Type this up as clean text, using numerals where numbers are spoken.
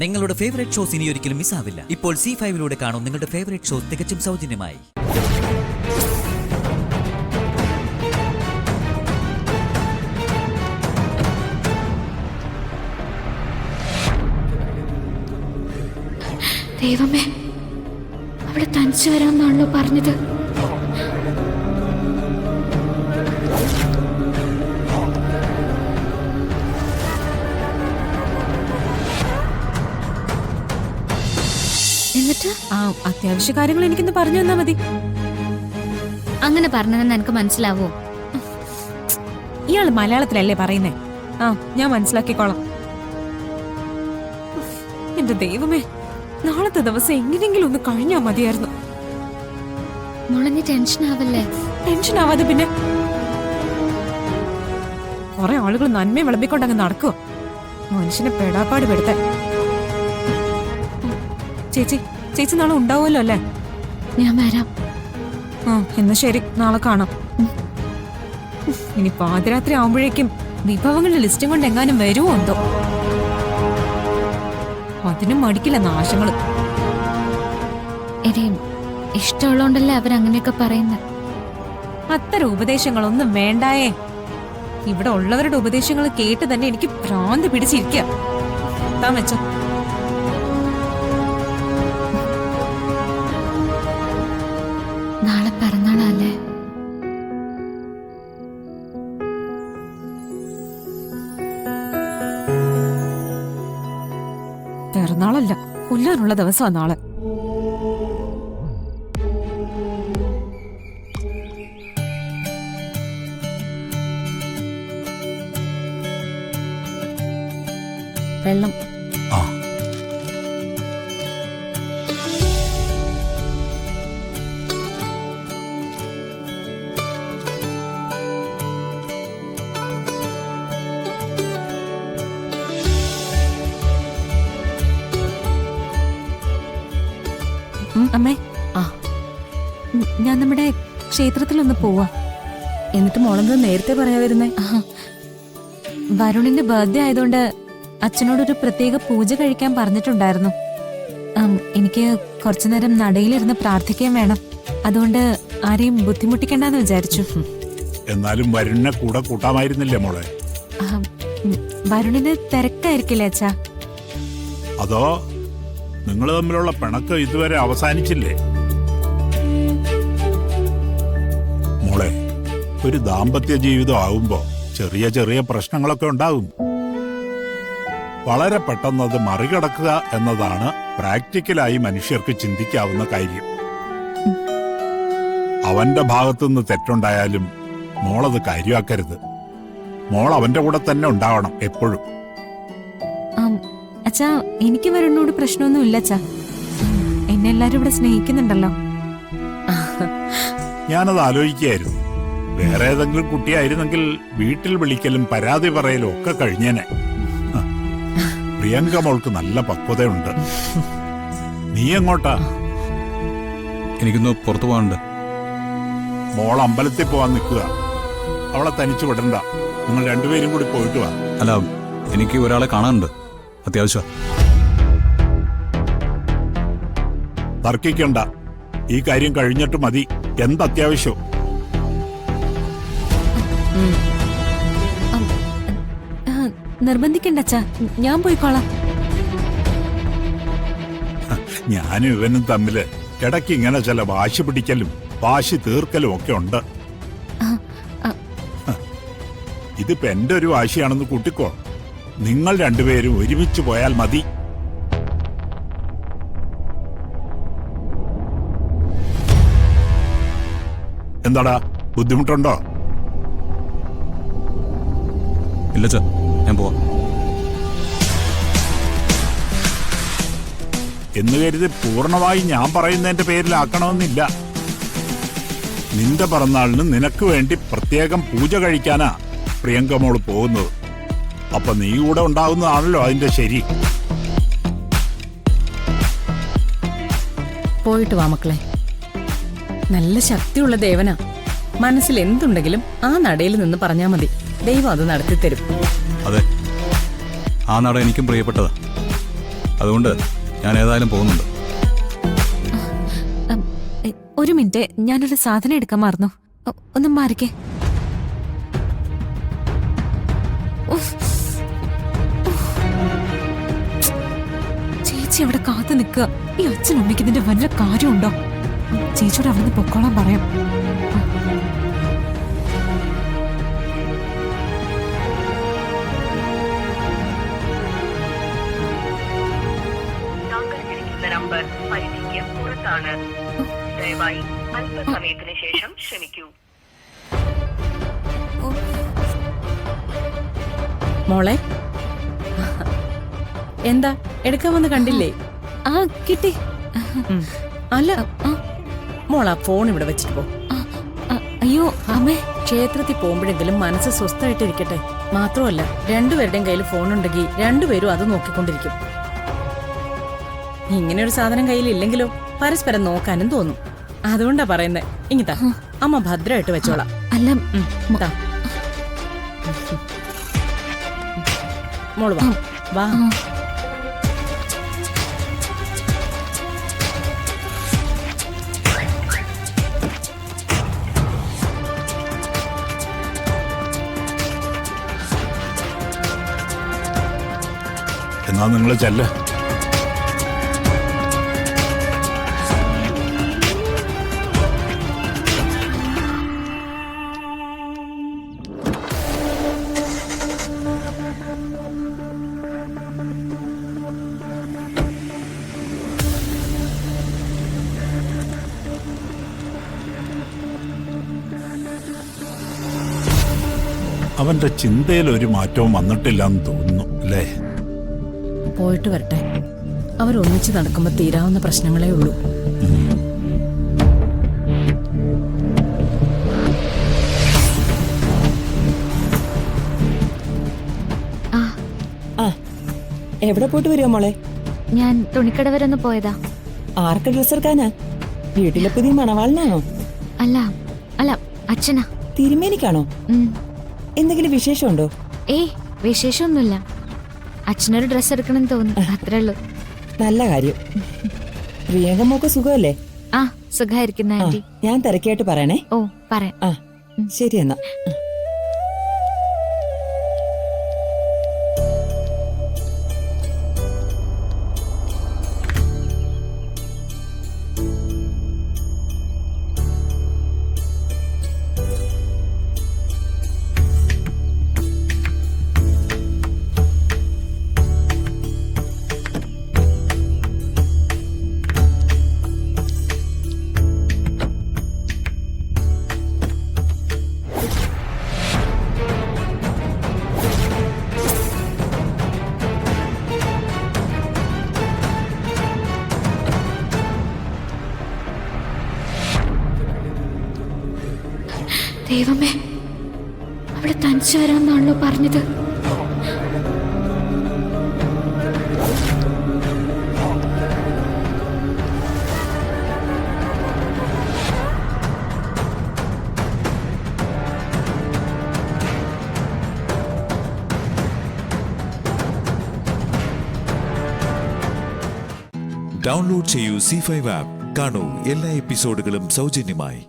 നിങ്ങളുടെ favourite shows ഇനി ഒരിക്കലും മിസ്സാവില്ല. ഇപ്പോൾ C5 കാണും നിങ്ങളുടെ ഫേവറേറ്റ് ഷോസ് തികച്ചും സൗജന്യമായി. ദൈവമേ, അവിടെ തനിച്ചു വരാമെന്നാണല്ലോ പറഞ്ഞത്. എന്നിട്ട് അത്യാവശ്യ കാര്യങ്ങൾ എനിക്കിന്ന് പറഞ്ഞു തന്നാ മതി. അങ്ങനെ പറഞ്ഞതെന്ന് എനിക്ക് മനസ്സിലാവോ? ഇയാള് മലയാളത്തിലല്ലേ പറയുന്നേ? ഞാൻ മനസ്സിലാക്കിക്കോളാം. എന്റെ ദൈവമേ, നാളത്തെ ദിവസം എങ്ങനെയെങ്കിലും ഒന്ന് കഴിഞ്ഞാ മതിയായിരുന്നു. മുളഞ്ഞ് ടെൻഷൻ ആവല്ലേ? ടെൻഷൻ ആവാതെ പിന്നെ കുറെ ആളുകൾ നന്മ വിളമ്പിക്കൊണ്ടങ്ങ് നടക്കുക. മനുഷ്യനെ പെടാപ്പാട് പെടുത്താൻ. ചേച്ചി നാളെ ഉണ്ടാവുമല്ലോ അല്ലേ? ഞാൻ വരാം. എന്നാ ശരി, നാളെ കാണാം. ഇനി പാതിരാത്രി ആവുമ്പോഴേക്കും വിഭവങ്ങളുടെ ലിസ്റ്റും കൊണ്ട് എങ്ങാനും വരുമോ എന്തോ. അതിനും മടിക്കില്ല നാശങ്ങള്. എടീ, ഇഷ്ടമുള്ളോണ്ടല്ലേ അവരങ്ങനെയൊക്കെ പറയുന്നത്. അത്തരം ഉപദേശങ്ങളൊന്നും വേണ്ടായേ. ഇവിടെ ഉള്ളവരുടെ ഉപദേശങ്ങൾ കേട്ട് തന്നെ എനിക്ക് ഭ്രാന്ത് പിടിച്ചിരിക്കുക. താൻ വെച്ചോ. നാളെ പിറന്നാളല്ലേ? പിറന്നാളല്ല, കൊല്ലാനുള്ള ദിവസമാണ് നാളെ. വെള്ളം. അമ്മേ, ഞാൻ നമ്മുടെ ക്ഷേത്രത്തിലൊന്ന് പോവാ. എന്നിട്ട് മോളെന്ത് നേരത്തെ പറയാതിരുന്നേ? വരുണിന്റെ ബർത്ത്ഡേ ആയതുകൊണ്ട് അച്ഛനോടൊരു പ്രത്യേക പൂജ കഴിക്കാൻ പറഞ്ഞിട്ടുണ്ടായിരുന്നു. എനിക്ക് കുറച്ചു നേരം നടയിലിരുന്ന് പ്രാർത്ഥിക്കാൻ വേണം. അതുകൊണ്ട് ആരെയും ബുദ്ധിമുട്ടിക്കണ്ടെന്ന് വിചാരിച്ചു. എന്നാലും വരുണിനെ കൂടെ കൂട്ടാമായിരുന്നില്ലേ മോളെ? വരുണിന് തിരക്കായിരിക്കില്ലേ അച്ഛാ? അതോ നിങ്ങൾ തമ്മിലുള്ള പിണക്ക് ഇതുവരെ അവസാനിച്ചില്ലേ? മോളെ, ഒരു ദാമ്പത്യ ജീവിതം ആവുമ്പോ ചെറിയ ചെറിയ പ്രശ്നങ്ങളൊക്കെ ഉണ്ടാകും. വളരെ പെട്ടെന്ന് അത് മറികടക്കുക എന്നതാണ് പ്രാക്ടിക്കലായി മനുഷ്യർക്ക് ചിന്തിക്കാവുന്ന കാര്യം. അവന്റെ ഭാഗത്തുനിന്ന് തെറ്റുണ്ടായാലും മോളത് കാര്യമാക്കരുത്. മോൾ അവന്റെ കൂടെ തന്നെ ഉണ്ടാവണം എപ്പോഴും. അച്ഛാ, എനിക്ക് വരുണിനോട് പ്രശ്നമൊന്നും ഇല്ല അച്ഛാ. എന്നെ എല്ലാരും ഇവിടെ സ്നേഹിക്കുന്നുണ്ടല്ലോ. ഞാനത് ആലോചിക്കുകയായിരുന്നു. വേറെ ഏതെങ്കിലും കുട്ടിയായിരുന്നെങ്കിൽ വീട്ടിൽ വിളിക്കലും പരാതി പറയലും ഒക്കെ കഴിഞ്ഞേനെ. പ്രിയങ്ക മോൾക്ക് നല്ല പക്വതയുണ്ട്. നീ എങ്ങോട്ടാ? എനിക്കൊന്ന് പുറത്തു പോകാനുണ്ട്. മോൾ അമ്പലത്തിൽ പോവാൻ നിൽക്കുക. അവളെ തനിച്ചു വിടണ്ട. നിങ്ങൾ രണ്ടുപേരും കൂടി പോയിട്ട് വാ. അല്ല, എനിക്ക് ഒരാളെ കാണാനുണ്ട്, അത്യാവശ്യം. തർക്കിക്കണ്ട. ഈ കാര്യം കഴിഞ്ഞിട്ട് മതി. എന്തത്യാവശ്യം? നിർബന്ധിക്കണ്ട അച്ഛാ, ഞാൻ പോയിക്കോളാം. ഞാനും ഇവനും തമ്മില് ഇടയ്ക്ക് ഇങ്ങനെ ചില വാശി പിടിക്കലും വാശി തീർക്കലും ഒക്കെ ഉണ്ട്. ഇതിപ്പോ എന്റെ ഒരു വാശിയാണെന്ന് കൂട്ടിക്കോ. നിങ്ങൾ രണ്ടുപേരും ഒരുമിച്ച് പോയാൽ മതി. എന്താടാ, ബുദ്ധിമുട്ടുണ്ടോ? ഇല്ല ചാ, ഞാൻ പോവാം. എന്ന് കരുതി പൂർണ്ണമായി ഞാൻ പറയുന്നതിന്റെ പേരിലാക്കണമെന്നില്ല. നിന്റെ പിറന്നാളിന് നിനക്ക് വേണ്ടി പ്രത്യേകം പൂജ കഴിക്കാനാ പ്രിയങ്ക മോള് പോകുന്നത്. അപ്പൊ നീ കൂടെ ഉണ്ടാവുന്നതാണല്ലോ അതിന്റെ ശരി. പോയിട്ട് വാ മക്കളെ. നല്ല ശക്തിയുള്ള ദേവനാ. മനസ്സിൽ എന്തുണ്ടെങ്കിലും ആ നടയിൽ നിന്ന് പറഞ്ഞാ മതി. ദൈവം അത് നടത്തിത്തരും. അതെ, ആ നട എനിക്കും പ്രിയപ്പെട്ടതാ. അതുകൊണ്ട് ഞാൻ ഏതായാലും പോകുന്നുണ്ട്. ഒരു മിനിറ്റ്, ഞാനൊരു സാധനം എടുക്കാൻ മറന്നു. ഒന്ന് മാറിക്കേ. ചേച്ചി അവിടെ കാത്തു നിൽക്കുക. ഈ അച്ഛനമ്മയ്ക്ക് ഇതിന്റെ വല്ല കാര്യമുണ്ടോ? ചേച്ചിയോട് അവിടെ നിന്ന് പൊക്കോളാൻ പറയാം. താങ്കൾ വിളിക്കുന്ന നമ്പർ പരിധിക്ക് പുറത്താണ്. ദയവായി അല്പസമയത്തിന് ശേഷം ശ്രമിക്കൂ. മോളെ, എന്താ എടുക്കാൻ വന്ന് കണ്ടില്ലേ? ആ കിട്ടി. അല്ല, മോളാ ഫോൺ ഇവിടെ വെച്ചിട്ട് പോ. അയ്യോ അമ്മേ, ക്ഷേത്രത്തിൽ പോകുമ്പോഴെങ്കിലും മനസ്സ് സ്വസ്ഥമായിട്ടിരിക്കട്ടെ. മാത്രമല്ല, രണ്ടുപേരുടെയും കയ്യിൽ ഫോണുണ്ടെങ്കിൽ രണ്ടുപേരും അത് നോക്കിക്കൊണ്ടിരിക്കും. ഇങ്ങനെ ഒരു സാധനം കയ്യിൽ ഇല്ലെങ്കിലോ പരസ്പരം നോക്കാനും തോന്നും. അതുകൊണ്ടാ പറയുന്നേ. ഇങ്ങിതാ, അമ്മ ഭദ്രമായിട്ട് വെച്ചോളാം. അല്ല താ. മോള് വാ വാ. എന്നാ നിങ്ങൾ ചെല്ല. അവന്റെ ചിന്തയിൽ ഒരു മാറ്റവും വന്നിട്ടില്ലെന്ന് തോന്നുന്നു അല്ലേ? പോയിട്ട് വരട്ടെ. അവരൊന്നിച്ച് നടക്കുമ്പോ തീരാവുന്ന പ്രശ്നങ്ങളേ ഉള്ളൂ. എവിടെ പോയിട്ട് വരുമോ മോളെ? ഞാൻ തുണിക്കട വരെ ഒന്ന് പോയതാ. ആർക്ക് ഡ്രസ് എടുക്കാനാ? വീട്ടിലെ പുതിയ മണവാളിനാണോ? അല്ല അല്ല, അച്ഛനാ. തിരുമേനിക്കാണോ? എന്തെങ്കിലും വിശേഷമുണ്ടോ? ഏയ്, വിശേഷമൊന്നുമില്ല. അച്ഛനൊരു ഡ്രസ് എടുക്കണം തോന്നി, അത്രേ ഉള്ളൂ. നല്ല കാര്യം. പ്രിയങ്ക മോക്ക് സുഖമല്ലേ? ആ, സുഖായിരിക്കുന്ന ആന്റി. ഞാൻ തിരക്കിയായിട്ട് പറയണേ. ഓ, പറയാം. ആ ശരി എന്നാ. ദൈവമേ, അവിടെ തനിച്ചു വരാമെന്നാണല്ലോ പറഞ്ഞത്. ഡൗൺലോഡ് ചെയ്യൂ C5 ആപ്പ്. കാണൂ എല്ലാ എപ്പിസോഡുകളും സൗജന്യമായി.